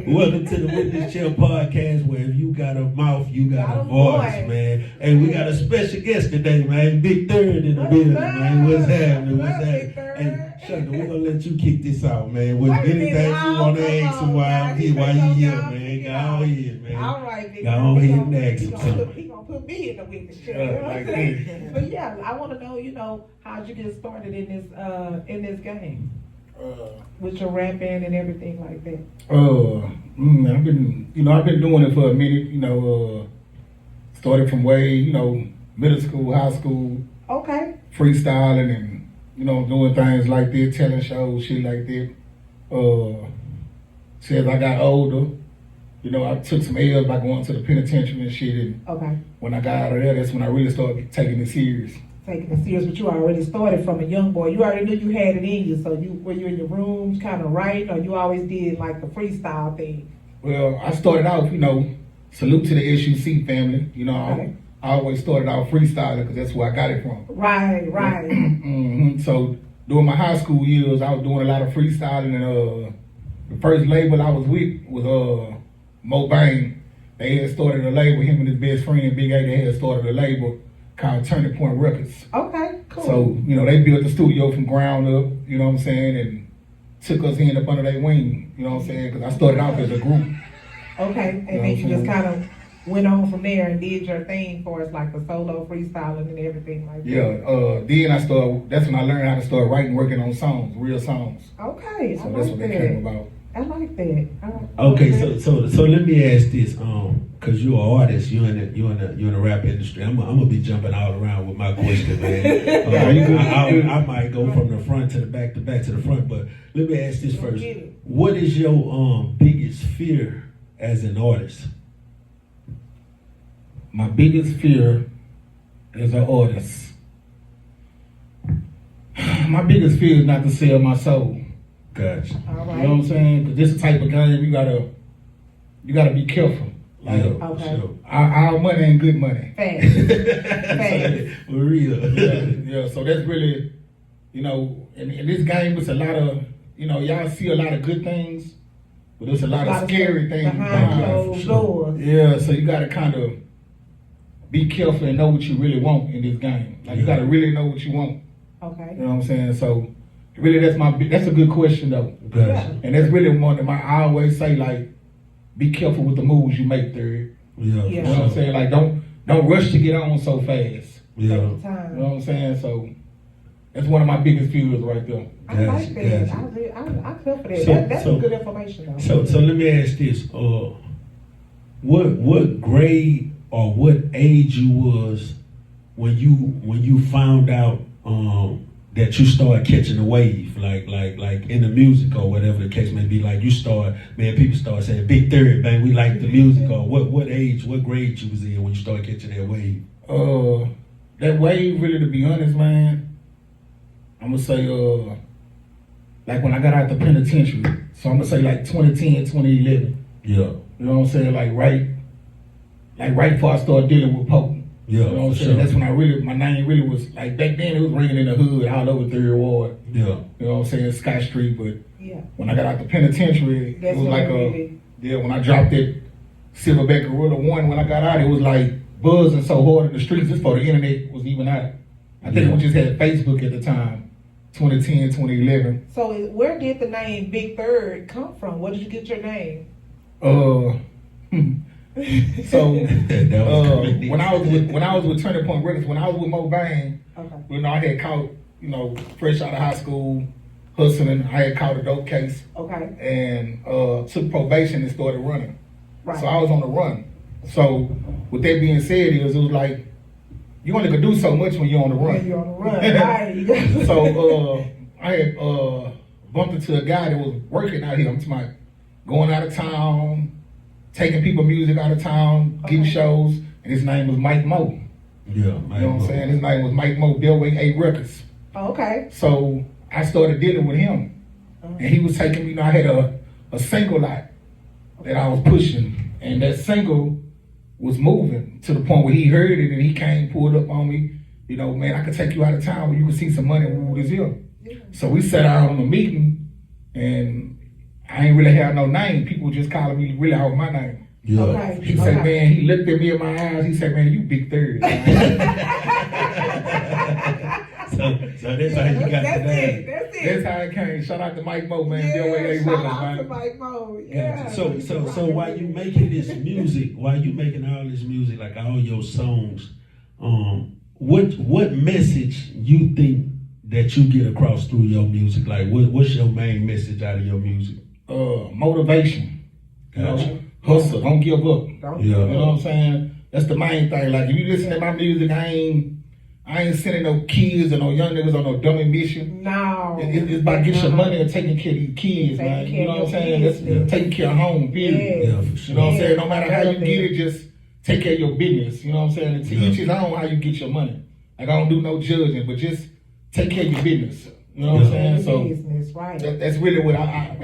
Welcome to the Witness Chair podcast, where if you got a mouth, you got a voice, man. Hey, we got a special guest today, man. Big Third in the building, man. What's happening? What's happening? Hey, Shunda, we're gonna let you kick this out, man. With anything you want to ask him while you here, man. Go on ahead, man. All right, Big Go on ahead and ask him something. He gonna put me in the witness chair. Like this. But yeah, I want to know, how'd you get started in this game? With your rapping and everything like that. I've been doing it for a minute. Started from way, middle school, high school. Okay. Freestyling and doing things like that, telling shows, shit like that. As I got older, I took some L's by going to the penitentiary and shit. And okay. When I got out of there, that's when I really started taking it serious. Taking it serious, but you already started from a young boy. You already knew you had it in you. So were you in your rooms kind of writing, or you always did like the freestyle thing? Well, I started out, salute to the SUC family. Okay. I always started out freestyling because that's where I got it from. Right. Mm-hmm. So during my high school years, I was doing a lot of freestyling, and the first label I was with was Mo Bang. They had started a label. Him and his best friend BIGG, they had started a label called Turning Point Records. Okay, cool. So, they built the studio from ground up, and took us in up under their wing, because I started out as a group. Okay, and then you just kind of went on from there and did your thing for us, like the solo freestyling and everything like that. Yeah, then that's when I learned how to start writing, working on songs, real songs. Okay, so that's what that came about. I like that. Okay, so let me ask this, cause you're an artist, you're in the rap industry. I'm gonna be jumping all around with my question, man. I might go from the front to the back to the front, but let me ask this first. What is your biggest fear as an artist? My biggest fear as an artist. My biggest fear is not to sell my soul. Gotcha. All right. You know what I'm saying? Because this is the type of game you gotta be careful. Like, okay. Sure. Our money ain't good money. Fast. For real. Yeah. So that's really, in this game, it's a lot of, y'all see a lot of good things, but there's a lot of scary things behind those doors. Yeah. So you gotta kind of be careful and know what you really want in this game. Like you gotta really know what you want. Okay. You know what I'm saying? So really, that's a good question though. Gotcha. And that's really one of I always say, like, be careful with the moves you make, Third. Yeah. You know what I'm saying? Like, don't rush to get on so fast. Yeah. You know what I'm saying? So that's one of my biggest fears right there. I like that. Gotcha. I feel for that. That's good information though. So let me ask this: what grade or what age you was when you found out that you started catching the wave, like in the music or whatever the case may be? Like people start saying Big Third, man, we like the music. Or what age, what grade you was in when you started catching that wave? That wave, really, to be honest, man, I'm gonna say like when I got out the penitentiary. So I'm gonna say like 2010, 2011. Yeah. You know what I'm saying? Like right before I started dealing with Pope. Yeah, you know what I'm saying? Sure. That's when my name really was, like, back then it was ringing in the hood all over 3rd Ward. Yeah. You know what I'm saying? Scott Street, but yeah. When I got out the penitentiary, it was like when I dropped that Silverback Gorilla 1, when I got out, it was like buzzing so hard in the streets just before the internet was even out. I think we just had Facebook at the time, 2010, 2011. So where did the name Big Third come from? Where did you get your name? So when I was with Turning Point Records, when I was with Mo Bang, okay. I had caught, fresh out of high school, hustling. I had caught a dope case. Okay. And took probation and started running. Right. So I was on the run. So with that being said, it was like you only could do so much when you're on the run. When you're on the run, right. So I had bumped into a guy that was working out here. I'm talking about going out of town, taking people music out of town, getting shows, and his name was Mike Mo. Yeah, you know what I'm saying? His name was Mike Mo, Bellway 8 Records. Oh, okay. So I started dealing with him, and he was taking me. I had a single out that I was pushing, and that single was moving to the point where he heard it and he came, pulled up on me. Man, I could take you out of town where you could see some money and move this here. Yeah. So we sat out on a meeting, and I ain't really have no name. People just calling me really out my name. Yeah. Okay. He said, man, he looked at me in my eyes. He said, man, you Big Third. So that's how you got the name. That's how it came. Shout out to Mike Mo, man. Yeah, Their way they with shout us, out man. to Mike Mo. Yeah. So while you making this music, while you making all this music, like all your songs, what message you think that you get across through your music? Like what's your main message out of your music? Motivation. You know, Gotcha. hustle, don't give up. Don't Yeah. You know what I'm saying? That's the main thing. Like if you listen to my music, I ain't sending no kids or no young niggas on no dummy mission. No. It's about getting your money and taking care of these kids, man. Taking You know care what I'm of saying? your That's business. taking care of home, period. Yeah, for You sure. know what I'm saying? No matter how you Yeah. get it, just take care of your business. You know what I'm saying? And to each his own how you get your money. Like I don't do no judging, but just take care of your business. You know what I'm saying? So business, right. that's really what I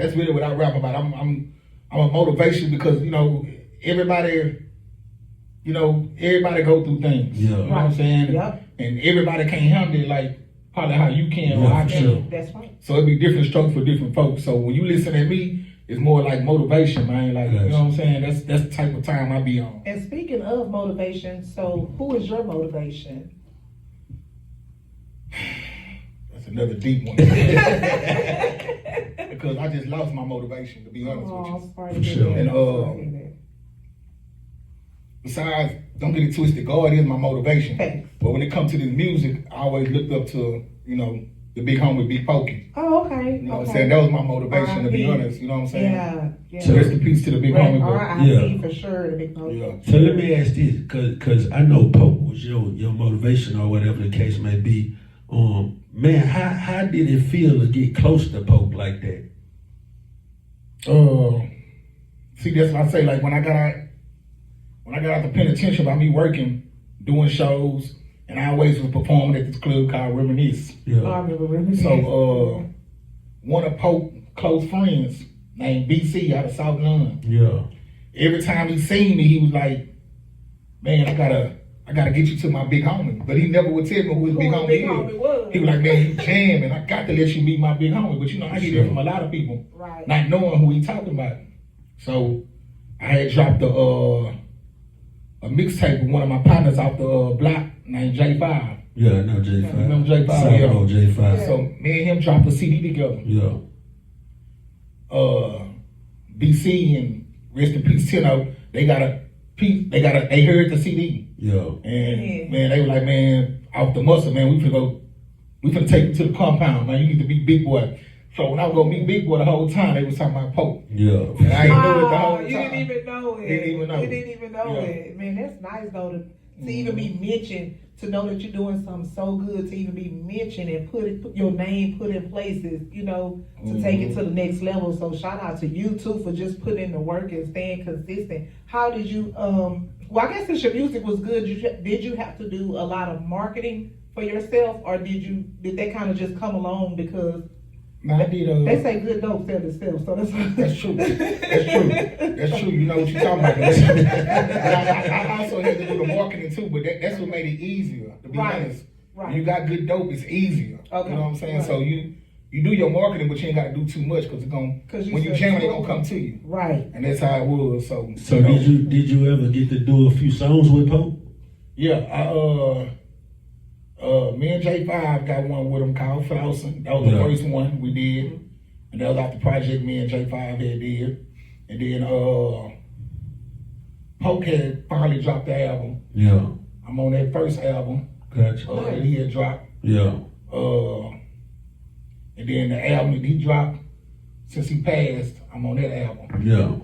rap about. I'm a motivation because everybody go through things. Yeah. You know what I'm saying? Yep. And everybody can't handle it like probably how you can or Yeah, I for can. sure. That's right. So it be different strokes for different folks. So when you listen to me, it's more like motivation, man. Like you know what I'm saying? That's the type of time I be on. And speaking of motivation, so who is your motivation? That's another deep one. Because I just lost my motivation, to be honest with Oh, you. I'm sorry For to sure. hear And, that. Sorry to hear that. Besides, don't get it twisted, God is my motivation. Thanks. But when it comes to this music, I always looked up to, the big homie, Big Pokey. Oh, okay. You know what I'm okay. saying? That was my motivation, to be R.I.P. honest. You know what I'm saying? Yeah. So rest in peace to the big homie. But R.I.P. Yeah. for sure. The big homie. Yeah. So let me ask this, cause I know Pope was your motivation or whatever the case may be. Man, how did it feel to get close to Pope like that? See, that's what I say. Like when I got out the penitentiary, by me working, doing shows, and I always was performing at this club called Reminisce. I Yeah. remember. So, one of Pope's close friends named BC out of South London. Yeah. Every time he seen me, he was like, "Man, I gotta get you to my big homie." But he never would tell me who his big homie is. was. He was like, "Man, you jamming. I got to let you meet my big homie." But I hear that from a lot of people, Right. not knowing who he talking about. So I had dropped a mixtape with one of my partners off the block named J5. Yeah, I know J5. You remember J5? I know J5. Yeah. So me and him dropped a CD together. Yeah. BC and rest in peace Tino, they heard the CD. Yeah. And man, they were like, man, off the muscle, man, we finna take you to the compound, man. You need to meet Big Boy. So when I was gonna meet Big Boy the whole time, they was talking about Pope. Yeah. And I ain't know it the whole time. You didn't even know it. Didn't even know. You didn't even know Yeah. it. Man, that's nice though to even be mentioned, to know that you're doing something so good, to even be mentioned and put your name put in places, to take it to the next level. So shout out to you too for just putting in the work and staying consistent. How did you well, I guess since your music was good, did you have to do a lot of marketing for yourself, or did that kind of just come along because Now I did they say good dope sells itself, so That's true. That's true. You know what you're talking about. But I also had to do the marketing too, but that's what made it easier, to be honest. Right. When you got good dope, it's easier. Okay. You know what I'm saying? Right. So you do your marketing, but you ain't got to do too much because when you jam it, it's gonna come to you. Right. And that's how it was. So did you ever get to do a few songs with Pope? Yeah, me and J5 got one with him called Flossin'. That was the first one we did. And that was off the project me and J5 had did. And then Poke had finally dropped the album. Yeah. I'm on that first album Gotcha. that he had dropped. Yeah. And then the album that he dropped since he passed, I'm on that album. Yeah.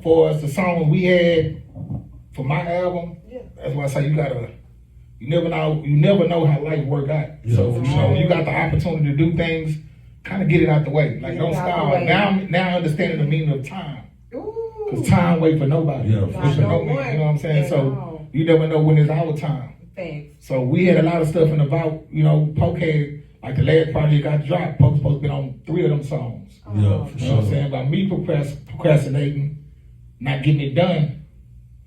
For us, the song we had for my album, Yeah. that's why I say you never know how life work out. Yeah, So for when you got the opportunity to do things, kind of get it out the way. Like don't stop. Now I understanding the meaning of time. Cause time wait for nobody. Yeah, Wait for for sure. no man. You know what I'm saying? So No. you never know when it's our time. Thanks. So we had a lot of stuff in the vault. Poke had, like the last project got dropped. Poke's supposed to be on 3 of them songs. Yeah, for You know what I'm sure. saying? By me procrastinating, not getting it done,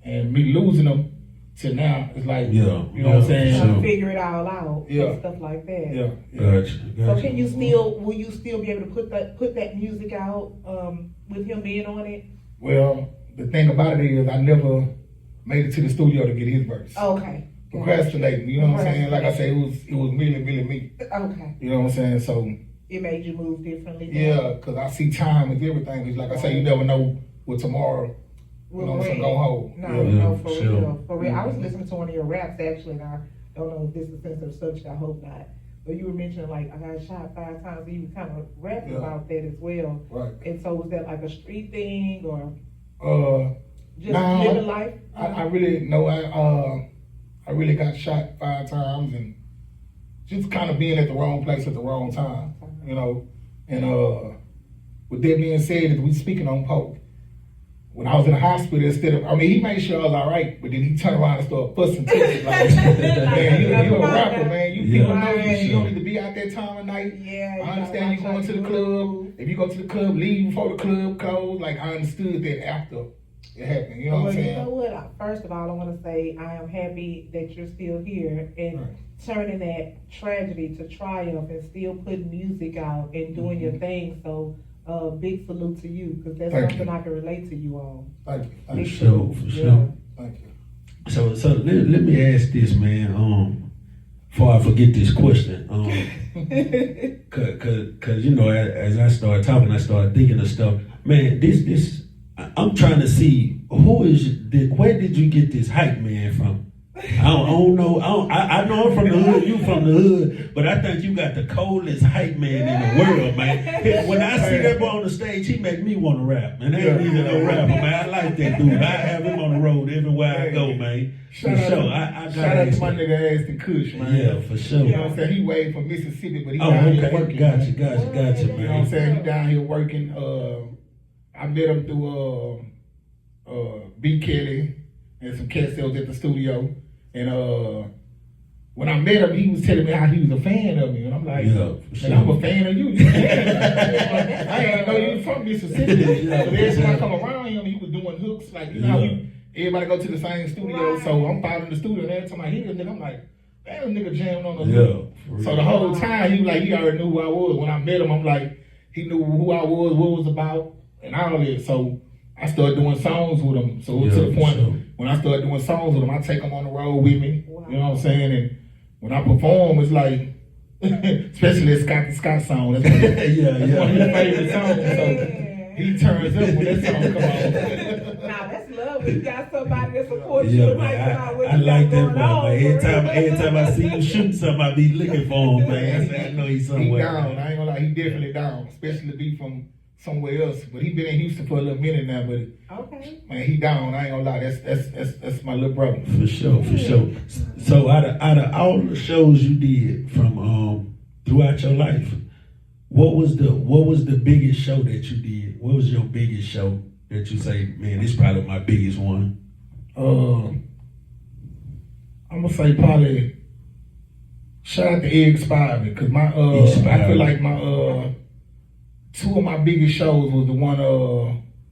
and me losing them, to now, it's like, Yeah, you know what I'm saying? Trying Sure. to figure it all out. Yeah. And stuff like that. Yeah. Gotcha. So can you still, will you still be able to put that music out, with him being on it? Well, the thing about it is I never made it to the studio to get his verse. Okay. Procrastinating, you know what I'm saying? Like I said, it was really me. Okay. You know what I'm saying? So It made you move differently. yeah, because I see time with everything. It's like I say, you never know what tomorrow, you know, it's gonna hold. No, Yeah. no, for Sure. real. For real. I was listening to one of your raps actually, and I don't know if this is sensitive subject, I hope not. But you were mentioning like I got shot 5 times, and you were kind of rapping Yeah. about that as well. Right. And so was that like a street thing or just Nah, living life? I really know I really got shot 5 times and just kind of being at the wrong place at the wrong time, you know. And with that being said, as we speaking on Pope, when I was in the hospital, instead of, I mean, he made sure I was all right, but then he turned around and started fussing too. Like, man, you a rapper, man. You people know you don't need to be out that time of night. Yeah. I understand you going to the club. If you go to the club, leave before the club closed. Like, I understood that after it happened. You know what I'm saying? You know what? First of all, I want to say I am happy that you're still here and turning that tragedy to triumph and still putting music out and doing your thing. So, big salute to you because that's something I can relate to you on. Thank you. For Thank you. sure, for sure. Thank you. So let me ask this, man. Before I forget this question, cause you know, as I started talking, I started thinking of stuff. Man, I'm trying to see where did you get this hype man from? I don't know. I know I'm from the hood. You from the hood, but I think you got the coldest hype man in the world, man. When I see that boy on the stage, he make me want to rap, man. I ain't even no rapper, man. I like that dude. I have him on the road everywhere I go, man. For sure. I Shout out to my nigga Aston Kush, man. Yeah, for sure. You know what I'm saying? He way from Mississippi, but he down here working. Gotcha, man. gotcha, You know what I'm man. saying? He down here working. I met him through B. Kelly and some cats that was at the studio. And when I met him, he was telling me how he was a fan of me. And I'm like, and I'm a fan of you. You fan. I ain't know you from Mississippi. But every time I come around him, he was doing hooks. Like, you know how everybody go to the same studio. So I'm following the studio. And every time I hear this nigga, I'm like, damn, nigga jammed on the hook. So the whole time, he was like, he already knew who I was. When I met him, I'm like, he knew who I was, what it was about, and all that. So I started doing songs with him. So to the point, when I started doing songs with him, I take him on the road with me. Wow. You know what I'm saying? And when I perform, it's like, especially that Scott the Scott song. That's one of his favorite songs. So he turns up when that song come on. Nah, that's love when you got somebody that supports you. Yeah, man, I like that boy, man. Every time I see you shooting something, I be looking for him, man. I say, I know he's somewhere. He down. I ain't gonna lie, he definitely down. Especially to be from somewhere else. But he been in Houston for a little minute now, but man, he down. I ain't gonna lie. That's my little brother. For sure, for sure. So out of all the shows you did from throughout your life, what was the biggest show that you did? What was your biggest show that you say, man, this is probably my biggest one? I'm gonna say probably shout out to Egg Spivey, because I feel like my two of my biggest shows was the one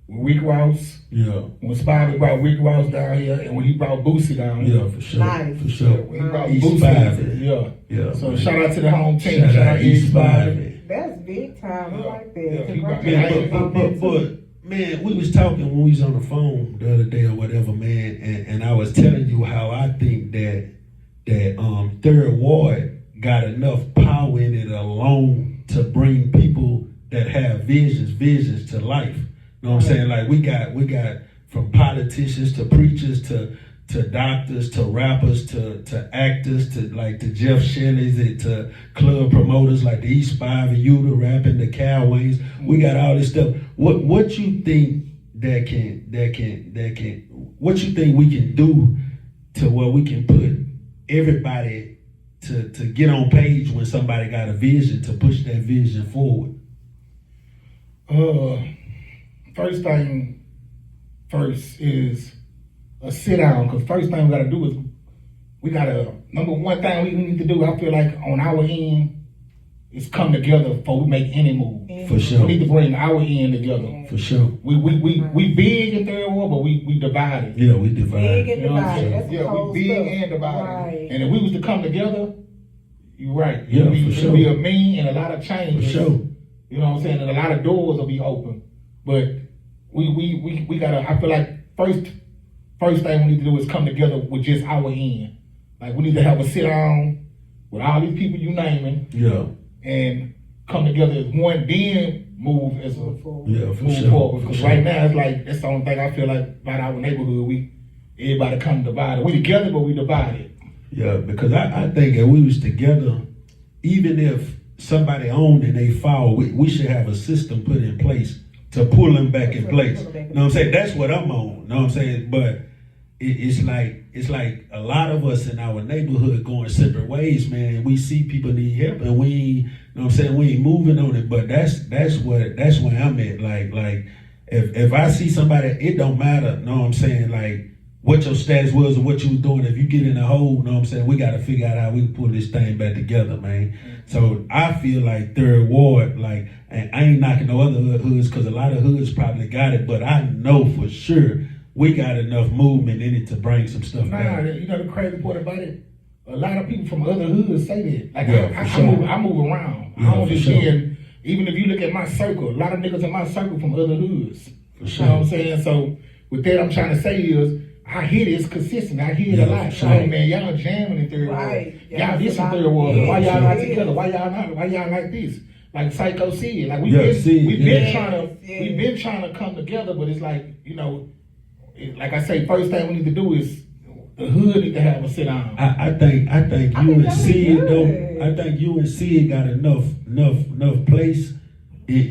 with Rick Ross. Yeah. When Spivey brought Rick Ross down here, and when he brought Boosie down here. Yeah, for sure. Nice. For sure. When he brought East Boosie. Yeah. So man, shout out to the home team. Shout out East Spivey. That's big time. I like that. Yeah, but man, we was talking when we was on the phone the other day or whatever, man, and I was telling you how I think that Third Ward got enough power in it alone to bring people that have visions to life. You know what I'm saying? Like we got from politicians to preachers to doctors to rappers to actors to Jeff Shelley's and to club promoters like the East 5 and Utah rapping the Cowways. We got all this stuff. What you think that can what you think we can do to where we can put everybody to get on page when somebody got a vision to push that vision forward? First thing first is a sit down, because first thing we gotta do is we gotta, number one thing we need to do, I feel like on our end, is come together before we make any move. For We sure. need to bring our end together. For sure. We big in third ward, but we divided. Yeah, we Big divide. and You know what I'm divided. saying? That's some Yeah, cold we big stuff. and divided. Right. And if we was to come together, you're right. Yeah, It'll for sure. be a mean and a lot of For changes. sure. You know what I'm saying? And a lot of doors will be open. But we gotta, I feel like first thing we need to do is come together with just our end. Like we need to have a sit down with all these people you naming Yeah. and come together as one, then move as a Yeah, for move sure. forward. For Because sure. right now it's like that's the only thing I feel like about our neighborhood. Everybody come divided. We together, but we divided. Yeah, because I think if we was together, even if somebody owned and they fall, we should have a system put in place to pull them back in place. You know what I'm saying? That's what I'm on. You know what I'm saying? But it's like a lot of us in our neighborhood going separate ways, man. We see people need help and we ain't, you know what I'm saying, we ain't moving on it. But that's where I'm at. Like if I see somebody, it don't matter, you know what I'm saying, like what your status was or what you was doing. If you get in a hole, you know what I'm saying, we got to figure out how we can pull this thing back together, man. So I feel like third ward, like, and I ain't knocking no other hoods because a lot of hoods probably got it, but I know for sure we got enough movement in it to bring some stuff Nah, back. you know the crazy part about it? A lot of people from other hoods say that. Like Yeah, I for sure. I move around. Yeah, I don't for just sure. hear, even if you look at my circle, a lot of niggas in my circle from other hoods. For You know what I'm sure. saying? So with that, I'm trying to say is, I hear this consistent. I hear it Yeah, a lot. for sure. Hey man, y'all jamming in third Right. ward. Yeah, Y'all this it's a in lot. third ward. Yeah, Why y'all not it together? is. Why y'all not? Why y'all like this? Like Psycho said, like Yeah, see, we've yeah. been trying to Yes, we've yes. been trying to come together, but it's like, you know, like I say, first thing we need to do is the hood need to have a sit down. I think I think UNC that'd be though. good. I think UNC got enough place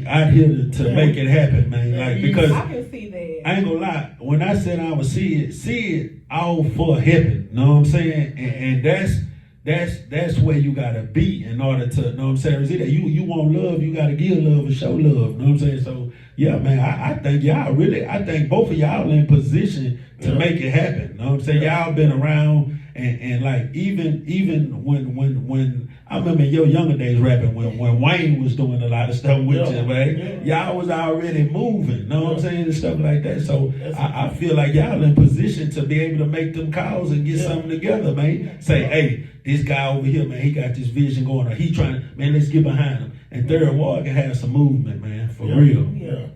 out here to make it happen, man. Like because I can see that. I ain't gonna lie, when I said I would see it all for helping. Know what I'm saying? And that's where you gotta be in order to, know what I'm saying? Is it that you want love, you gotta give love and show love. Know what I'm saying? So yeah, man, I think I think both of y'all in position to make it happen. Know what I'm saying? Y'all been around and like even when I remember in your younger days rapping when Wayne was doing a lot of stuff with you, man. Y'all was already moving, know what I'm saying, and stuff like that. So I feel like y'all in position to be able to make them calls and get something together, man. Say, hey, this guy over here, man, he got this vision going on. He trying, man, let's get behind him. And third ward can have some movement, man, for real. Yeah.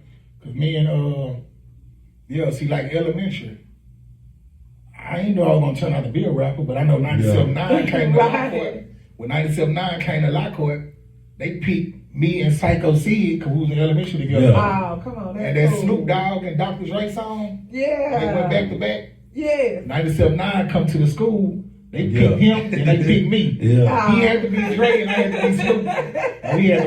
Cause me and see like elementary. I ain't know I was gonna turn out to be a rapper, but I know 97.9 came to Lockhart. When 97.9 came to Lockhart, they picked me and Psycho Sid, cause we was in elementary together. Yeah. Oh, come on. And That's that cool. Snoop Dogg and Dr. Dre song, Yeah. they went back to back. Yes. 97.9 come to the school, they picked him and they picked me. Yeah. He had to be Dre and I had to be Snoop. And we had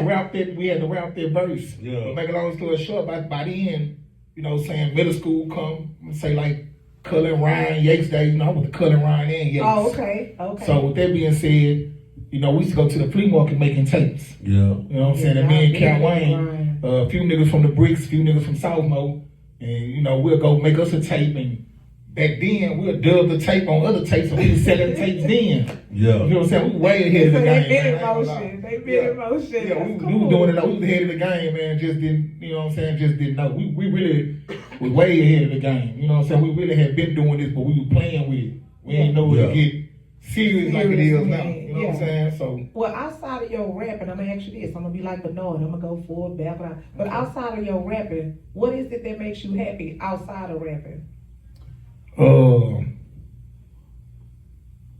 to rap that verse. Yeah. But make a long story short, by the end, you know, saying middle school come, say like Cullen Ryan, Yates Day, you know, I went to Cullen Ryan and Yates. Oh, okay. Okay. So with that being said, you know, we used to go to the flea market making tapes. Yeah. You know what I'm saying? And me and Cat Wayne, a few niggas from the Bricks, a few niggas from Southmo, and you know, we'll go make us a tape, and back then we'll dub the tape on other tapes, and we was selling tapes then. Yeah. You know what I'm saying? We way ahead of the So game. they been in man. I ain't gonna motion. lie. They been in motion. Yeah, we That's was cool. doing it. We was ahead of the game, man. Just didn't, you know what I'm saying? Just didn't know. We really was way ahead of the game. You know what I'm saying? We really had been doing this, but we were playing with it. We didn't know it to get serious like it is now. You know what I'm saying? So Well, outside of your rapping, I'm gonna ask you this. I'm gonna be like Bernard. I'm gonna go forward, back. But outside of your rapping, what is it that makes you happy outside of rapping?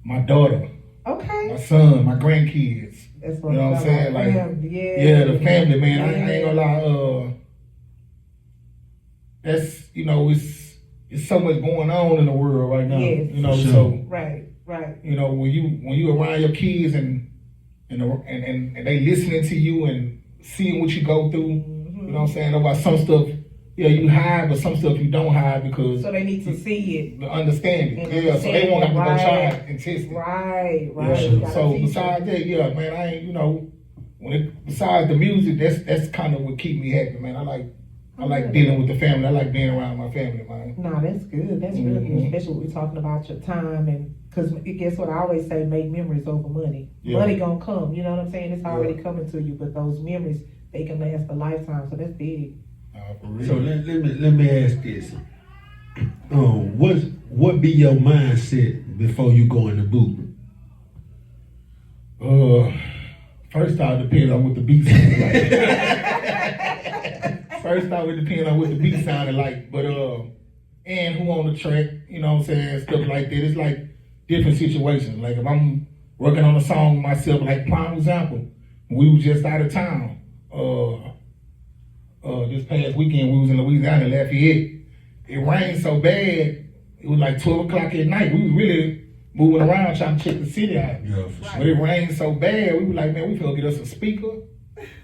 my daughter, Okay. my son, my grandkids. That's You know what I'm saying? Like, yeah. yeah, the family, man. I ain't gonna lie. That's, you know, it's so much going on in the world right now. Yes. You know, For sure. so Right. you know, when you around your kids and they listening to you and seeing what you go through, you know what I'm saying? About some stuff, yeah, you hide, but some stuff you don't hide because So they need to see it. the understanding. And Yeah, so they won't have to go right. try it and test it. Right. Yeah, You gotta so teach besides that, yeah, man, I ain't, you know, besides the music, that's kind of what keep me happy, man. I like I like dealing with the family. I like being around my family, man. No, that's good. That's really good, especially when we're talking about your time and because guess what I always say, make memories over money. Yeah. Money gonna come, you know what I'm saying? It's already Yeah. coming to you, but those memories they can last a lifetime. So that's big. For real. So let me ask this. What be your mindset before you go in the booth? First off, depends on what the beat sounded like. First off, it depends on what the beat sounded like. But and who on the track, you know what I'm saying, stuff like that. It's like different situations. Like if I'm working on a song myself, like prime example, we was just out of town. This past weekend we was in Louisiana, Lafayette. It rained so bad, it was like 12 o'clock at night. We was really moving around trying to check the city out. Yeah, for sure. But it rained so bad, we were like, man, we finna get us a speaker,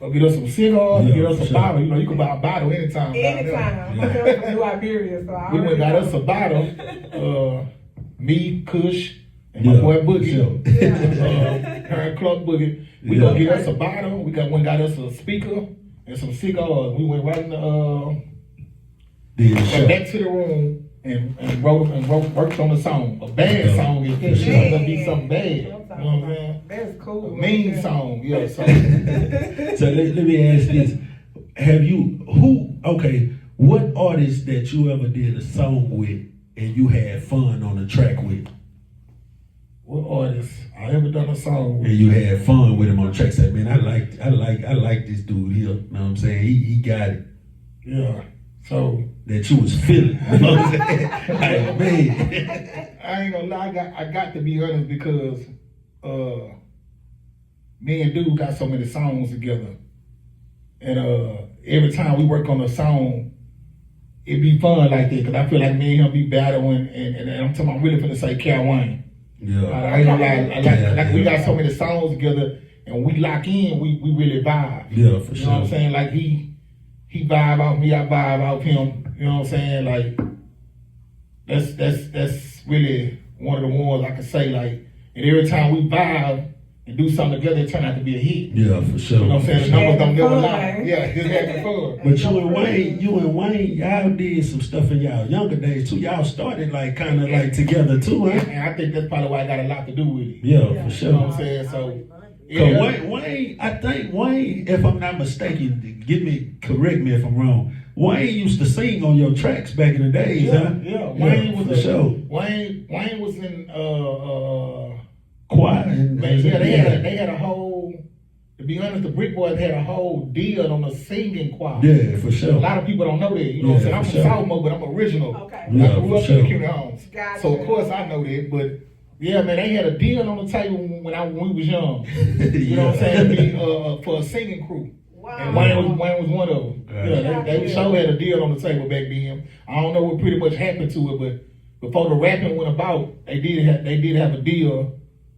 or get us some cigars, Yeah, get us for a sure. bottle. You know, you can buy a bottle anytime. down there. Anytime. Yeah. I'm from New Iberia, so I We went already got know. us a bottle, me, Kush, and my Yeah, boy for Boogie, sure. Karen Clark Boogie. We Yeah. gonna get us a bottle. We got us a speaker and some cigars. We went right in the went back to the room and worked on the song. A bad song is that shit ain't gonna be something bad. You know what I'm saying? That's cool. A mean song, yeah. So So let me ask this. What artist that you ever did a song with and you had fun on the track with? what artist I ever done a song with? And you had fun with him on the track. Say, man, I like this dude here. You know what I'm saying? He got it. Yeah. So That you was feeling. You know what I'm saying? Like, man. I ain't gonna lie, I got to be honest because me and Dude got so many songs together. And every time we work on a song, it be fun like that, because I feel like me and him be battling, and I'm talking about really finna say Cal Wayne. Yeah. I ain't gonna lie, like we Yeah. got so many songs together, and we lock in, we really vibe. Yeah, for You know what I'm sure. saying? Like he vibe out me, I vibe out him. You know what I'm saying? Like that's really one of the ones I can say, like, and every time we vibe and do something together, it turn out to be a hit. Yeah, for sure. You know what I'm saying? The numbers don't never Having lie. fun. Yeah, just having fun. But you and Wayne, y'all did some stuff in y'all younger days too. Y'all started like kind of like together too, huh? And I think that's probably why I got a lot to do with it. Yeah, for You know sure. what I'm saying? So Cause Wayne, I think Wayne, if I'm not mistaken, correct me if I'm wrong. Wayne used to sing on your tracks back in the days, huh? Yeah. Wayne was for sure. Wayne was in Choir and man, yeah, they had a whole, to be honest, the Brick Boys had a whole deal on the singing choir. Yeah, for A sure. lot of people don't know that. You know what I'm saying? Yeah, I'm for from sure. Southmore, but I'm original. Okay. Yeah, I grew for up sure. in the community homes. Gotcha. So of course I know that, but yeah, man, they had a deal on the table when we was young. You know what I'm saying? For a singing crew. Wow. And Wayne was one of them. Right. Yeah, they sure had a deal on the table back then. I don't know what pretty much happened to it, but before the rapping went about, they did have a deal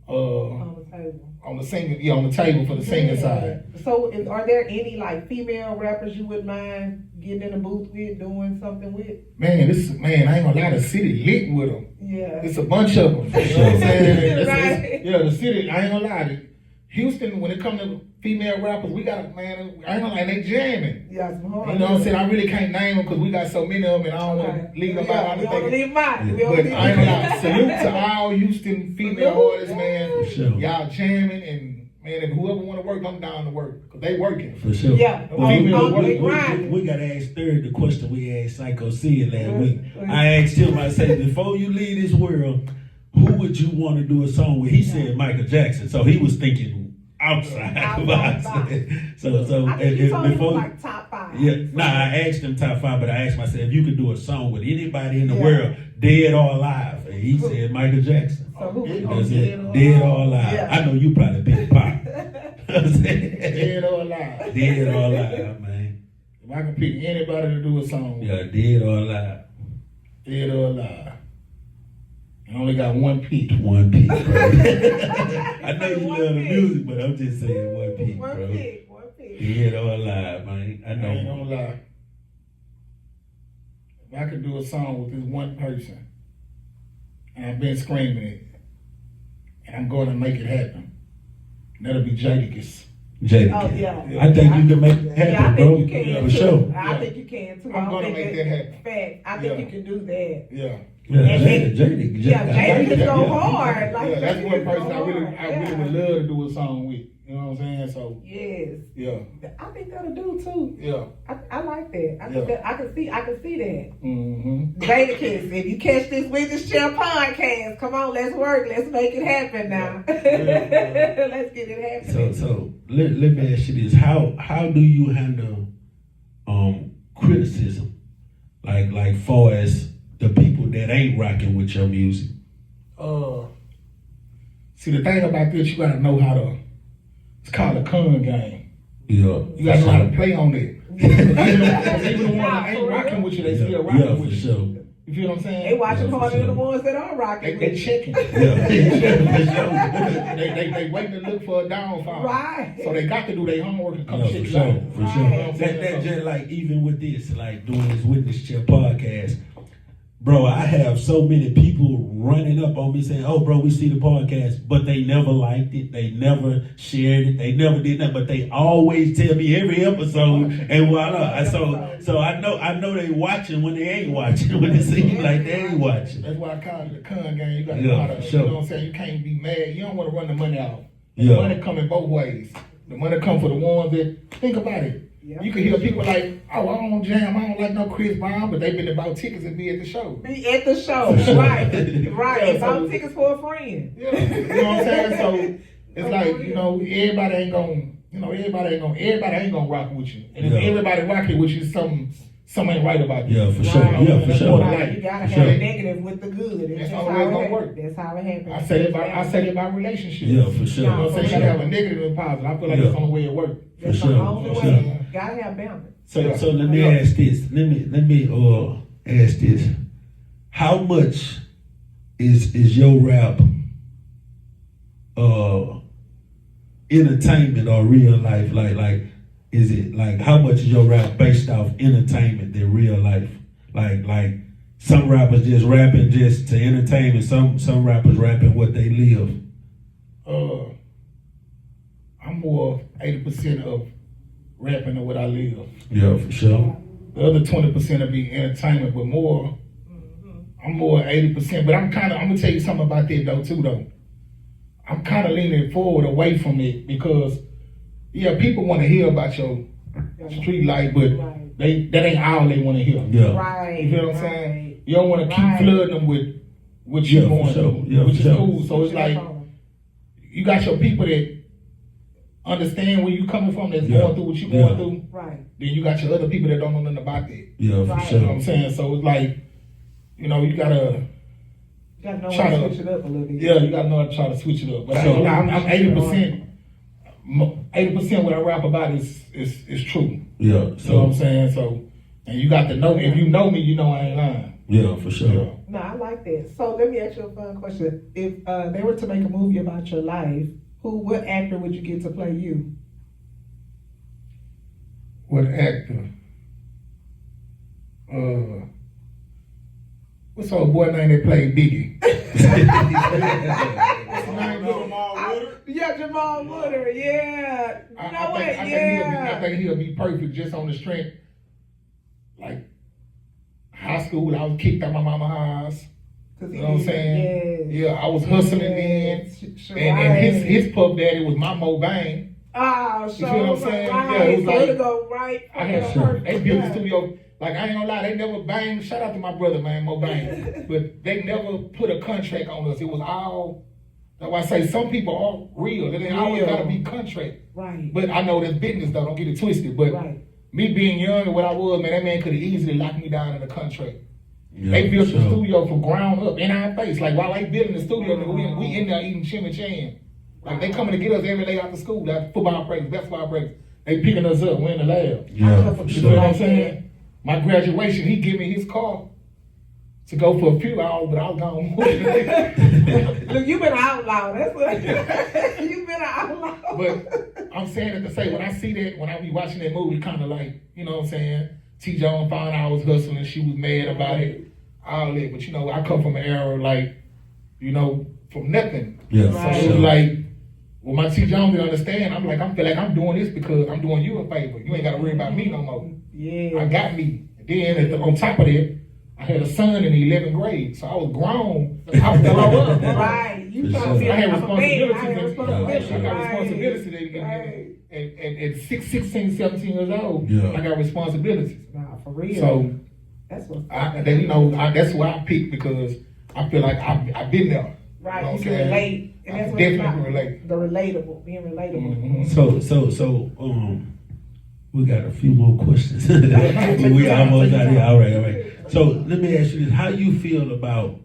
On the table. on the singing, on the table for the singing side. So, are there any like female rappers you wouldn't mind getting in the booth with, doing something with? Man, I ain't gonna lie, the city lit with them. Yeah. It's a bunch of them. You know what I'm saying? Right. Yeah, the city, I ain't gonna lie. Houston, when it comes to female rappers, we got, man, I ain't gonna lie, they jamming. Yeah, some hard. You know what I'm saying? I really can't name them because we got so many of them, and I don't want Okay. to leave them Yeah, out. we don't leave them out. We don't But leave I ain't gonna lie, them out. salute to all Houston female artists, man. For sure. Y'all jamming, and man, if whoever want to work, I'm down to work because they working. For sure. Yeah. Well, Grind. we gotta ask Third the question we asked Psycho Sid last Yeah. week. Yeah. I asked him, I said, before you leave this world, who would you want to do a song with? He said Michael Jackson. So he was thinking outside the box. So I think you told him before, like top 5. I asked him top 5, but I asked myself if you could do a song with anybody in the Yeah. world, dead or alive, and he said Michael Jackson. So who we That's gonna it. Dead or alive. Yeah. I know you probably picked Pop. Dead or alive. Dead or alive, man. If I can pick anybody to do a song, Yeah, dead or alive. dead or alive. I only got one pick. One pick, bro. I know you One love the pick. music, but I'm just saying one pick, One bro. pick. Dead or alive, man. I I ain't know. gonna lie. If I could do a song with this one person, and I've been screaming it, and I'm going to make it happen, that'll be Jadakiss. Jada. Oh yeah. I think you can make it happen, Yeah, I bro. think you can For too. sure. I think you can too. I'm I gonna think make that happen. Fact. I think Yeah. you can do that. Yeah. Yeah, And- Jada. Yeah, Jada can go Yeah. hard. Like Yeah, that's Jada one can go person I really hard. would love to do a song with. You know what I'm saying? So Yes. yeah, I think that'll do too. yeah. I like that. I think Yeah. that I can see that. Mm-hmm. Jada Kiss, if you catch this Witness Chair podcast, come on, let's work. Let's make it happen now. Yeah. Let's get it happening. So let me ask you this: How do you handle criticism, like far as the people that ain't rocking with your music? See, the thing about this, you gotta know how to. It's called a con game. Yeah, You gotta know how to play on it. Even the ones that ain't rocking with you, they still rocking yeah, with for you. sure. You feel what I'm saying? They watching Yeah, harder for than the sure. ones that are rocking. They with you. checking. Yeah, they waiting to look for a downfall. Right. So they got to do their homework and come yeah, check for you out. sure, for Right. sure. That just like even with this, like doing this Witness Chair podcast, bro. I have so many people running up on me saying, "Oh, bro, we see the podcast," but they never liked it, they never shared it, they never did that, but they always tell me every episode, and voila. So I know they watching when they ain't watching, when it seems like they ain't watching. That's why I call it the con game. You got to Yeah, know how to, for sure. you know what I'm saying? You can't be mad. You don't want to run the money out. Yeah. The money coming both ways. The money come for the ones that, think about it. Yeah. You can hear people like, oh, I don't jam, I don't like no Chris Brown, but they've been about tickets and be at the show. Be at the show, right? Right. Yeah, Buy so- tickets for a friend. Yeah. You know what I'm saying? So it's like, you know, everybody ain't gonna rock with you. And if Yeah. everybody rocking with you, something ain't right about you. Yeah, for sure. Right. Yeah, for That's sure. what Right. You gotta For have sure. the negative with the good. That's That's how how it's it gonna happens. work. That's how it happens. I said it about relationships. Yeah, for sure. You know what I'm saying? You For gotta have sure. a negative and positive. I feel like Yeah. that's the only way it works. That's For the sure, only for way. sure. Gotta have balance. So let me ask this. Let me ask this. How much is your rap entertainment or real life? Like is it like how much is your rap based off entertainment than real life? Like some rappers just rapping just to entertain, and some rappers rapping what they live. I'm more 80% of rapping than what I live. Yeah, for sure. The other 20% will be entertainment, but more, I'm more 80%. But I'm gonna tell you something about that though too though. I'm kind of leaning forward away from it because, yeah, people want to hear about your street life, but Right. that ain't all they want to hear. Yeah. Right. You feel what I'm right. saying? You don't want to keep Right. flooding them with what you Yeah, for going sure. through, Yeah, which for is sure. cool. So it's like you got your people that understand where you coming from, that's Yeah. going through what you Yeah. going through. Right. Then you got your other people that don't know nothing about that. Yeah, for Right. You know what sure. I'm saying? So it's like, you know, you gotta, You gotta know Try when to to- switch it up a little bit. yeah, you gotta know how to try to switch it up. But So- I'm 80%. 80% what I rap about is true. Yeah. You know what I'm So saying? So, and you got to know, if you know me, you know I ain't lying. yeah, for sure. Yeah. No, I like that. So let me ask you a fun question. If they were to make a movie about your life, what actor would you get to play you? What actor? What's old boy name that played Biggie? Yeah, Jamal Woodard. Yeah. You know what? I Yeah. think he'll be perfect just on the strength. Like high school, I was kicked out my mama's house. You know what I'm saying? Yeah, I was hustling then. And his pup daddy was my Mo Bang. Oh, You feel what I'm saying? Right. Yeah, it was So like- it'll go right. I had they built the studio. Like I ain't gonna lie, they never banged. Shout out to my brother, man, Mo Bang. But they never put a contract on us. It was all. That's why I say some people are real. It ain't always Real. gotta be contract. Right. But I know that's business though. Don't get it twisted. But Right. me being young and what I was, man, that man could have easily locked me down in a contract. Yeah, They built for the sure. studio from ground up in our face. Like while they building the studio, nigga, we in there eating chimichurri. Like they coming to get us every day after school, like football practice, basketball practice. They picking us up, we're in the lab. Yeah, for You sure. know what I'm saying? My graduation, he give me his car to go for a few hours, but I was gone. Look, you've been an outlaw. That's what you've been an outlaw. But I'm saying it to say, when I see that, when I be watching that movie, kind of like, you know what I'm saying? T. Jones found I was hustling, she was mad about it, all that. But you know, I come from an era like, you know, from nothing. Yeah, So for it was sure. like, Well, my T. Jones didn't understand. I'm like, I feel like I'm doing this because I'm doing you a favor. You ain't got to worry about me no more. Yeah. I got me. Then on top of that, I had a son in the 11th grade, so I was grown. I was grown up. Right. You For trying to sure. be I had a man. I had responsibilities. responsibility. I got Right. responsibilities at 16, 17 years old. Yeah. I got responsibilities. Nah, for real. So that's what. that's why I picked because I feel like I've been there. Right. You know You what can I'm saying? relate. And I that's what definitely it's can about. relate. The relatable, being relatable. Mhm. So, we got a few more questions. We almost out here. All right. So let me ask you this: how you feel about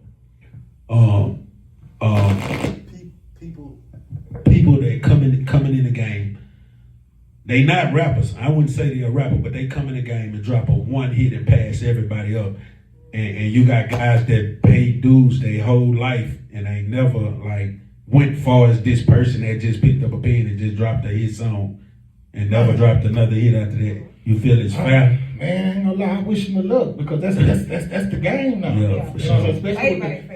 people that coming in the game? They not rappers. I wouldn't say they're a rapper, but they come in the game and drop a one hit and pass everybody up. And you got guys that pay dues their whole life and they never like went far as this person that just picked up a pen and just dropped a hit song and never dropped another hit after that. You feel it's fair? Man, I ain't gonna lie, I wish him the luck because that's the game now. Yeah, for You know, sure.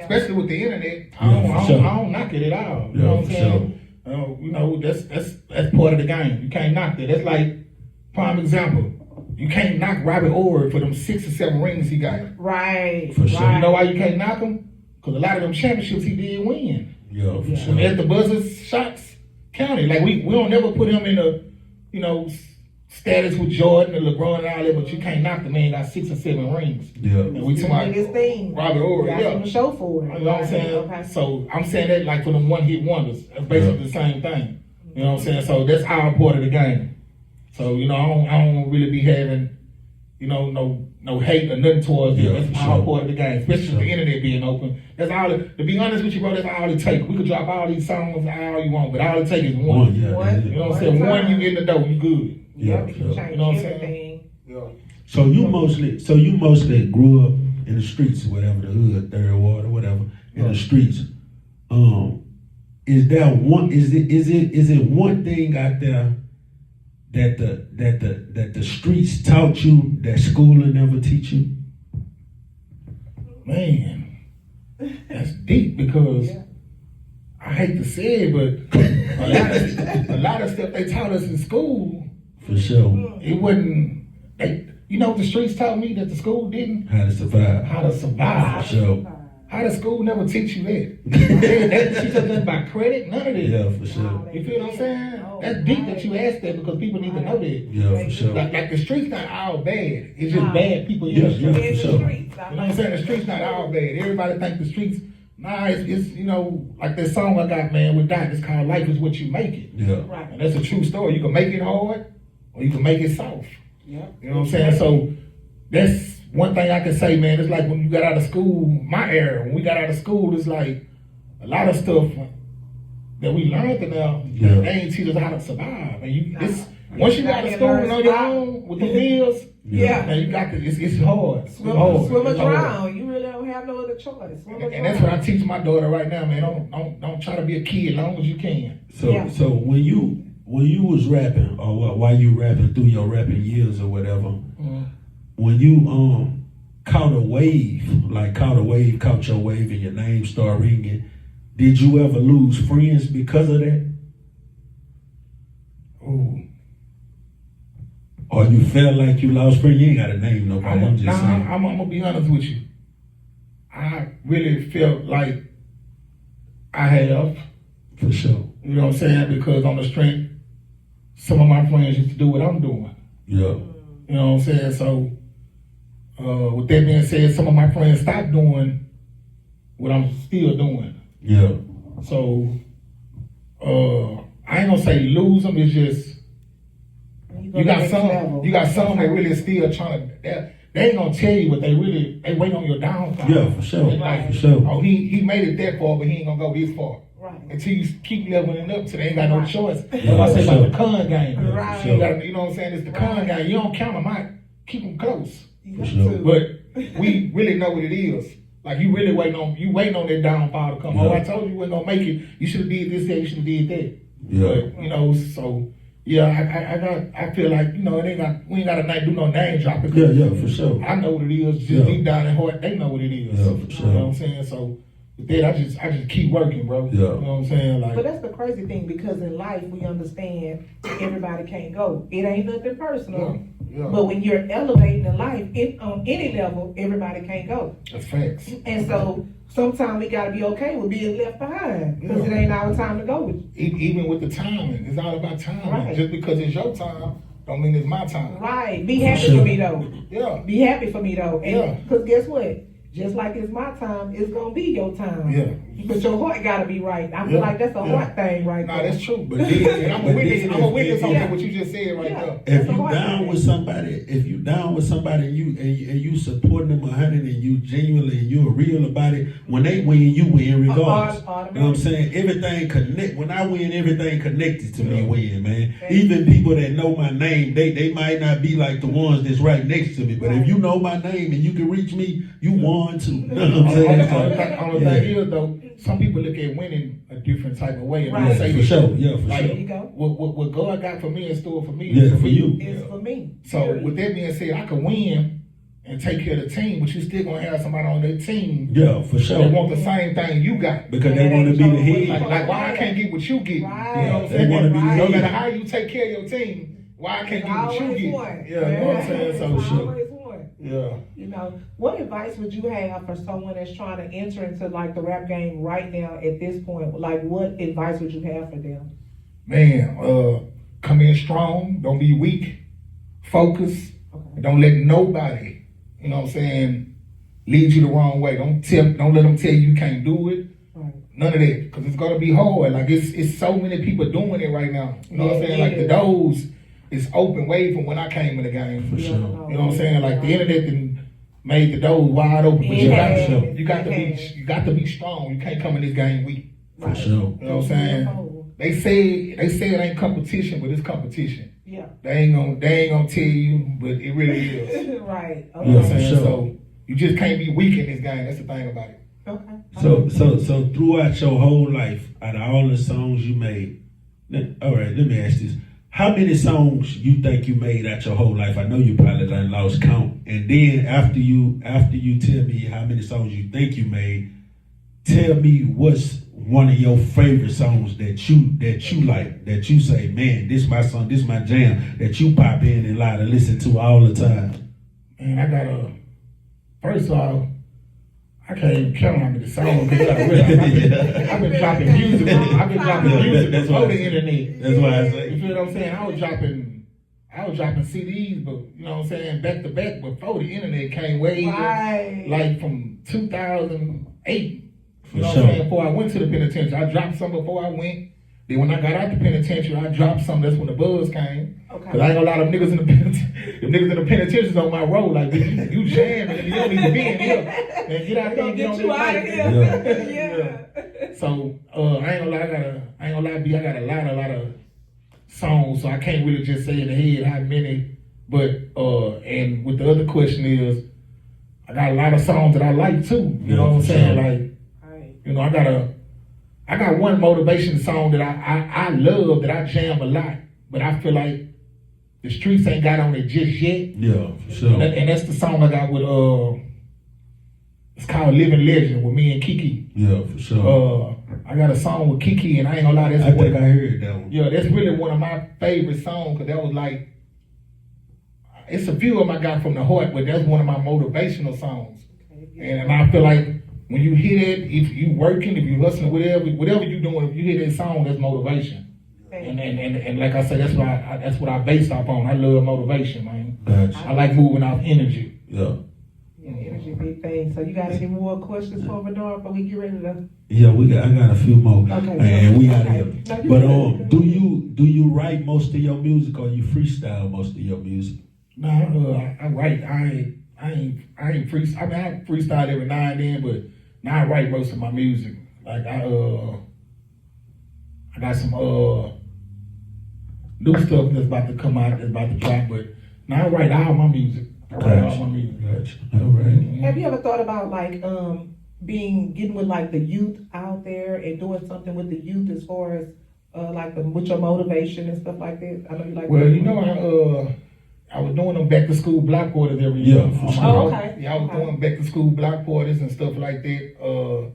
especially with the internet, I Yeah, for sure. don't knock it at all. You Yeah, know what I'm for saying? You know, that's part of the game. You can't knock that. That's like prime example. You can't knock Robert Orr for them 6 or 7 rings he got. Right. For sure. Right. You know why you can't knock him? Because a lot of them championships he did win. Yeah, for Yeah. sure. At the buzzers shots counted. Like we don't never put him in a, you know, status with Jordan and LeBron and all that, but you can't knock the man got 6 or 7 rings. Yeah. And we talking about Biggest thing. Robert Orr, Got yeah. him to show for it. You know what I'm saying? Okay. So I'm saying that like for them one hit wonders. That's basically the same thing. You know what I'm saying? So that's our part of the game. So, you know, I don't really be having, you know, no hate or nothing towards Yeah, it. That's sure. our part of the game, especially Sure. with the internet being open. That's all to be honest with you, bro, that's all it takes. We could drop all these songs all you want, but all it takes is one. One, yeah. One. that's it. You know what I'm saying? One One, time. you in the door, you good. Yeah, Yep, you sure. can change You know what I'm saying? everything. Yeah. So you mostly grew up in the streets, whatever, the hood, third ward or whatever, in the streets. Is there one? Is it one thing out there that the streets taught you that school will never teach you? Man, that's deep because Yeah. I hate to say it, but a lot of stuff they taught us in school, For sure. it wasn't. You know what the streets taught me that the school didn't? How to survive. How to survive. For sure. How the school never teach you that? They didn't teach us nothing about credit, none of that. Yeah, for sure. You feel what I'm saying? That's deep that you asked that because people need to know that. Yeah, for sure. Like the streets not all bad. It's just Nah. bad people in Yeah, the streets. yeah. In the sure. streets. You know what I'm saying? The streets not all bad. Everybody think the streets. Nah, it's you know, like that song I got, man, with Dot. It's called "Life Is What You Make It," Yeah. Right. and that's a true story. You can make it hard, or you can make it soft. Yep. You know what I'm saying? So that's one thing I can say, man. It's like when you got out of school, my era, when we got out of school, it's like a lot of stuff that we learned in there, Yeah. they ain't teach us how to survive. And you, Nah. it's once you got out of school and on your own with the bills, Yeah. man, you got to. It's hard. It's Swim, hard. swim or It's hard. drown. You really don't have no other choice. Swim or And that's what I drown. teach my daughter right now, man. Don't try to be a kid as long as you can. So Yeah. so when you was rapping or while you rapping through your rapping years or whatever, when you caught your wave and your name started ringing, did you ever lose friends because of that? Ooh. Or you felt like you lost friends? You ain't gotta name nobody. I'm just saying. I'm gonna be honest with you. I really felt like I have, For sure. you know what I'm saying, because on the strength, some of my friends used to do what I'm doing. Yeah. You know what I'm saying? So, with that being said, some of my friends stopped doing what I'm still doing. Yeah. So, I ain't gonna say lose them. It's just go you to got next some. level. You got some that really still trying to. They ain't gonna tell you, but they wait on your downfall. Yeah, for sure. They like, For sure. oh, he made it that far, but he ain't gonna go this far. Right. Until you keep leveling up, till they ain't got no choice. That's Yeah, what I say for about sure. the con game. Yeah, Right. for You, sure. gotta, you know what I'm saying? It's the con game. You don't count them out. Keep them close. You got sure. to. But we really know what it is. Like you really waiting on that downfall to come. Yeah. Oh, I told you you wasn't gonna make it. You should have did this, that. You should have did that. Yeah. But, you know, so yeah, I feel like we ain't gotta do no name dropping. Yeah, for sure. I know what it is. Just Yeah. deep down in heart, they know what it is. Yeah, for sure. You know what I'm saying? So with that, I just keep working, bro. Yeah. You know what I'm saying? But Like, that's the crazy thing, because in life we understand everybody can't go. It ain't nothing personal. yeah, But when you're elevating in life, on any level, everybody can't go. that's facts. And so sometimes we gotta be okay with being left behind, because Yeah. it ain't our time to go with you. Even with the timing, it's all about timing. Right. Just because it's your time, don't mean it's my time. Right. Be happy sure. for me though. Yeah. Be happy for me though. Yeah. And because guess what? Just like it's my time, it's gonna be your time. Yeah. But your heart gotta be right. I feel Yeah. like that's a Yeah. heart thing right Nah, there. that's true. But then, and I'm a witness on Yeah. what you just said right Yeah. there. If That's you a hard down thing. with somebody, and you supporting them 100 and you genuinely and you're real about it, when they win, you win regardless. Automatic. You know what I'm saying? Everything connect. When I win, everything connected to me Yeah. win, man. Okay. Even people that know my name, they might not be like the ones that's right next to me, but Right. if you know my name and you can reach me, you won too. You know what I'm saying? Only Yeah. thing is though, some people look at winning a different type of way. And Right. they say For that, sure. Yeah, for like, sure. you go. what God got for me in store for me. Yeah, is for you. It's Yeah. for me. So with that being said, I could win and take care of the team, but you still gonna have somebody on their team Yeah, for that sure. want the same thing you got. Because Yeah, they want to be the they head. Like why I can't get what you get? Right. You know what I'm They saying? wanna be the No head. matter how you take care of your team, why I can't get what you Always get? one. Yeah, you know what I'm saying? So It's sure. always one. Yeah. You know, what advice would you have for someone that's trying to enter into like the rap game right now at this point? Like, what advice would you have for them? Man, come in strong, don't be weak, focus, Okay. and don't let nobody, you know what I'm saying, lead you the wrong way. Don't let them tell you can't do it. Right. None of that, because it's gonna be hard. Like it's so many people doing it right now. You know what I'm saying? Yeah, Like it the is. doors is open way from when I came in the game. For sure. You know what I'm saying? Like the internet done made the doors wide open, but Yeah. you got to be strong. You can't come in this game weak. For sure. You know what I'm saying? They say it ain't competition, but it's competition. Yeah. They ain't gonna tell you, but it really is. Right. You know what I'm Yeah, for saying? sure. So you just can't be weak in this game. That's the thing about it. Okay. So throughout your whole life, out of all the songs you made, all right, let me ask this. How many songs you think you made out your whole life? I know you probably done lost count. And then after you tell me how many songs you think you made, tell me what's one of your favorite songs that you like, that you say, man, this my song, this my jam, that you pop in and like to listen to all the time. Man, I got first of all, I can't even count how many songs because I realize I've been dropping music. I've been dropping music That's before what I the said. internet. That's why I say. You feel what I'm saying? I was dropping CDs, but you know what I'm saying, back to back before the internet came way Right. like from 2008. For You know sure. what I'm saying? Before I went to the penitentiary, I dropped some before I went. Then when I got out the penitentiary, I dropped some. That's when the buzz came. Okay. Cause I ain't gonna lie, them niggas in the penitentiary, them niggas in the penitentiary's on my road. Like, you jamming, you don't even be in here. Man, get out there and get on you this out of mic. here. Yeah. So I ain't gonna lie, B, I got a lot of songs, so I can't really just say in the head how many. But and with the other question is, I got a lot of songs that I like too. You know what I'm for saying? sure. Like, Right. you know, I got one motivation song that I love, that I jam a lot, but I feel like the streets ain't got on it just yet. Yeah, for sure. And that's the song I got with it's called Living Legend with me and Kiki. Yeah, for sure. I got a song with Kiki, and I ain't gonna lie, I think I heard that one. yeah, that's really one of my favorite songs, because that was like, it's a few of them I got from the heart, but that's one of my motivational songs. And I feel like when you hear that, if you working, if you hustling, whatever you doing, if you hear that song, that's motivation. And like I said, that's what I based off on. I love motivation, man. Gotcha. I like moving off energy. Yeah. Yeah, energy, big thing. So you got any more questions for Bernard before we get ready to? Yeah, I got a few more. Okay. And we out Okay. here. No, you But good. do you write most of your music or you freestyle most of your music? Nah, I write. I ain't freestyle. I mean, I freestyle every now and then, but now I write most of my music. Like I got some new stuff that's about to come out, that's about to drop, but now I write all my music. I write all my music. Gotcha. All right. Have you ever thought about like getting with like the youth out there and doing something with the youth as far as with your motivation and stuff like that? I know you like. Well, you know, I was doing them back to school block parties every year. Yeah, for sure. Oh, okay. Yeah, I was doing back to school block parties and stuff like that.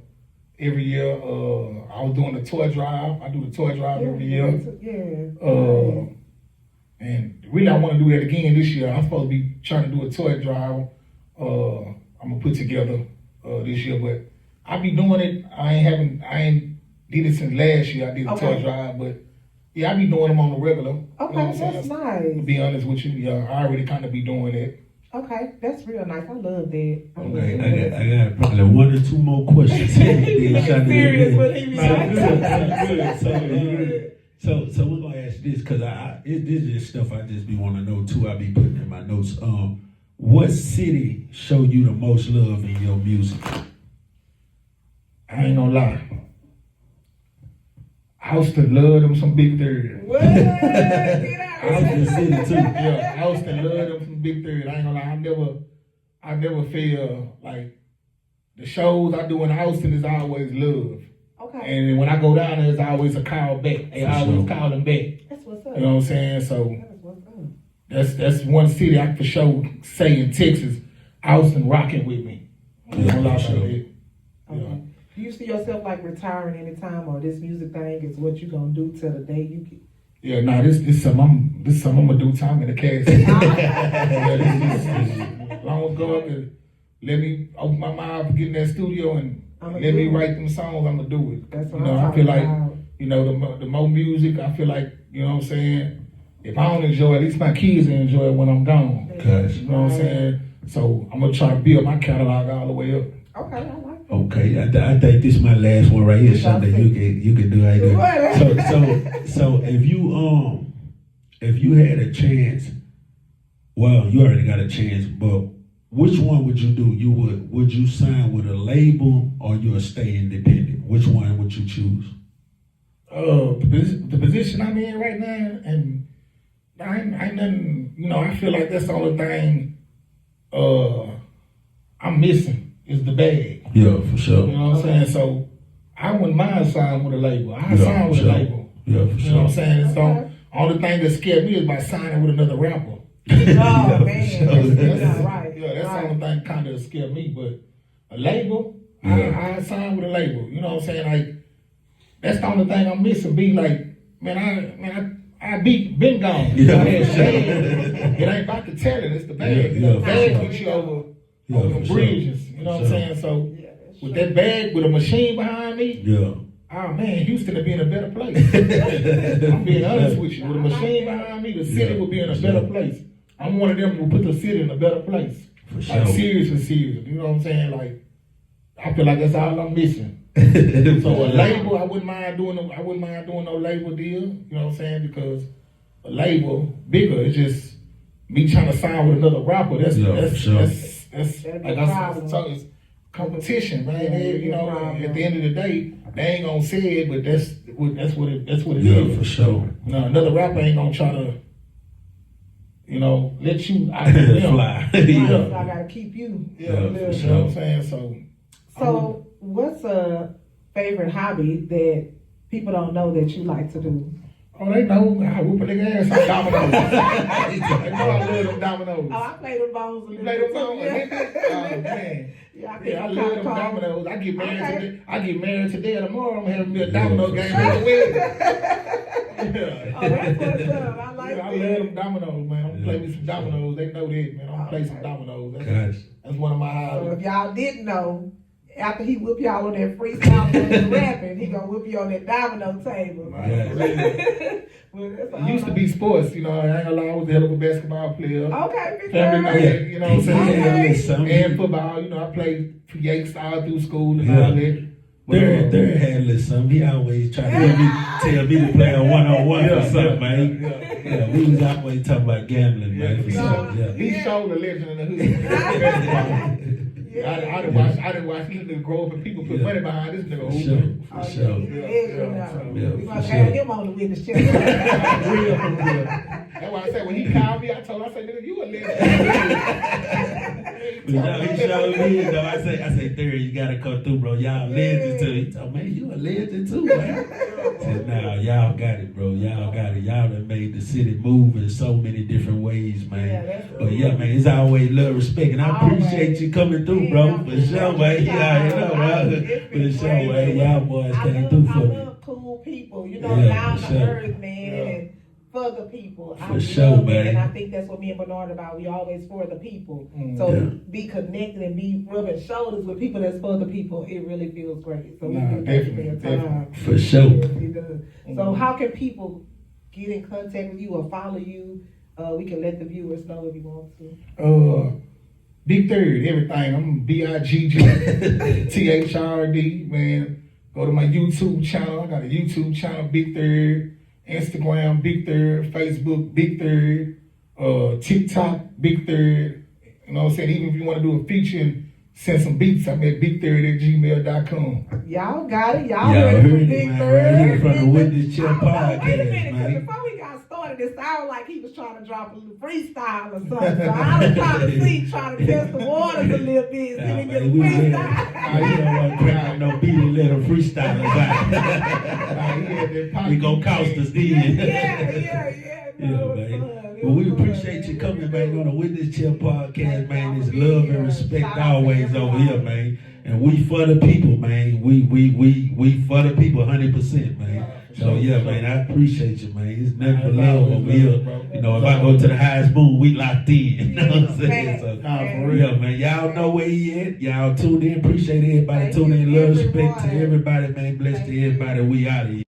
every year. I was doing the toy drive. I do the toy drive every year. Yeah. And really, I want to do that again this year. I'm supposed to be trying to do a toy drive. I'm gonna put together this year, but I be doing it. I ain't did it since last year. I did a toy drive, but yeah, I be doing them on the regular. Okay, you know what I'm that's saying? nice. To be honest with you, yeah, I already kind of be doing it. Okay, that's real nice. I love that. Okay, I got probably one or two more questions. Serious, but he be So we're gonna ask this because this is stuff I just be want to know too. I be putting in my notes. What city show you the most love in your music? I ain't gonna lie. Houston love them some Big Third. What? Get out. Houston City too. Yeah, Houston love them some Big Third. I ain't gonna lie. I never feel like the shows I do in Houston is always love. Okay. And when I go down there, it's always a call back. They always call them back. That's what's up. You know what I'm saying? So That's what's up. that's one city I for sure say in Texas, Houston rocking with me. Yeah, Don't lie for sure. about it. Okay. Do you see yourself like retiring anytime, or this music thing is what you gonna do till the day you get? Yeah, nah, this something I'm gonna do time in the casket. Yeah, as long as God can let me open my mouth, get in that studio and let me write them songs, I'm gonna do it. That's what You know, I'm I feel talking like, about. you know, the more music, I feel like, you know what I'm saying, if I don't enjoy it, at least my kids will enjoy it when I'm gone. Gotcha. You know what I'm saying? So I'm gonna try to build my catalog all the way up. Okay, I like it. Okay, I think this is my last one right here, Shonda. You can do it. So if you had a chance, well, you already got a chance, but which one would you do? Would you sign with a label or you would stay independent? Which one would you choose? The position I'm in right now, and I ain't nothing, you know, I feel like that's the only thing I'm missing is the bag. Yeah, for sure. You know what I'm saying? So I wouldn't mind signing with a label. I sign with a label. Yeah, for You sure. know what I'm saying? So only thing that scared me is by signing with another rapper. Oh man, That's that's right. Yeah, that's right. the only thing kind of scared me. But a label, I sign with a label. You know what I'm saying? Like that's the only thing I'm missing. Be like, I been gone. You know what I'm saying? It ain't about the talent, it's the bag. Yeah, The bag for puts you over for the sure. bridges. You know what I'm saying? So with that bag, with a machine behind me, Yeah. oh man, Houston would be in a better place. I'm being honest with you. With a machine behind me, the city would be in a better place. I'm one of them who put the city in a better place. For sure. Like seriously. You know what I'm saying? Like I feel like that's all I'm missing. So a label, I wouldn't mind doing no label deal. You know what I'm saying? Because a label bigger, it's just me trying to sign with another rapper. That's like it's competition, man. You know, at the end of the day, they ain't gonna say it, but that's what it is. Yeah, for sure. You know, another rapper ain't gonna try to, you know, let you Fly. So I Yeah. gotta keep you. Yeah, You for know what sure. I'm saying? So What's a favorite hobby that people don't know that you like to do? oh, they know I whoop a nigga ass on dominoes. They know I love them dominoes. Oh, I play the bones. You play them bones, Yeah. Oh man. Yeah, Yeah, I love them dominoes. I get married Okay. today. I get married today or tomorrow. I'm having me a domino game at the wedding. Yeah. Oh, that's what's up. I like Yeah, I love them dominoes, man. I'm gonna play me some dominoes. They know that, man. I'm gonna play some dominoes. Gotcha. That's one of my So hobbies. if y'all didn't know, after he whip y'all on that freestyle and rapping, he gonna whip you on that domino table. Yeah. Well, that's It used to be sports, you know. I ain't gonna lie, I was a hell of a basketball player. Okay, big Family know girl. that, you know what I'm saying? Okay. And football, you know, I played for Yakes all through school and all that. But, There had a little something. He always tried to tell me to play a one-on-one or something, man. Yeah, we was always talking about gambling, man. For sure. Yeah. He showed the legend in the hood. I didn't watch this nigga grow up and people put money behind this nigga. For sure. For sure. We're gonna have him on the witness check. Real for real. That's why I said when he called me, I told him, I said, nigga, you a legend. But no, he showed me though. I say, Theory, you gotta come through, bro. Y'all legends too. He told me, man, you a legend too, man. I said, nah, y'all got it, bro. Y'all got it. Y'all done made the city move in so many different ways, man. Yeah, that's But cool. yeah, man, it's always love, respect, and I appreciate Always. you coming through, bro. For sure, man. Yeah, you know, bro. For sure, man. Y'all boys came through for I me. love cool people, you know, Yeah, down for to sure. earth, man, and for the people. For I sure, love man. it, and I think that's what me and Bernard about. We always for the people. So Yeah. be connected and be rubbing shoulders with people that's for the people. It really feels great. So we Nah, do thank you for your definitely, time. For sure. Yes, it does. So how can people get in contact with you or follow you? We can let the viewers know if you want to. Big Third, everything. I'm BIGG THRD, man. Go to my YouTube channel. I got a YouTube channel, Big Third. Instagram, Big Third. Facebook, Big Third. TikTok, Big Third. You know what I'm saying? Even if you want to do a feature and send some beats, I'm at bigthird@gmail.com. Y'all got it. Y'all Y'all heard it heard from it, Big man, Third. right here from the Witness Chill I don't know, wait a Podcast, minute, man. because before we got started, it sounded like he was trying to drop a little freestyle or something. So I was trying to test the waters a little bit, see if we get a man, we freestyle. you don't want to crack no beat and let them freestyle us out. We gonna cost us then. Yeah. Yeah, No, man. fun. Well, we It was appreciate fun, you man. coming, man, on the Witness Chill Podcast, man. It's Thank love y'all and for being respect here. Shout out to always over everybody. here, man. And we for the people, man. We for the people 100%, man. Yeah, So yeah, man, I appreciate you, man. It's nothing but love always over love, here. bro. You know, if I go to the highest moon, we locked in. You know what I'm saying? So, Nah, for Man. real. yeah, man. Y'all know where he at. Y'all tuned in. Appreciate everybody Thank tuning in. you, Love, respect to everyone. everybody, man. Bless Thank to you. everybody. We out of here.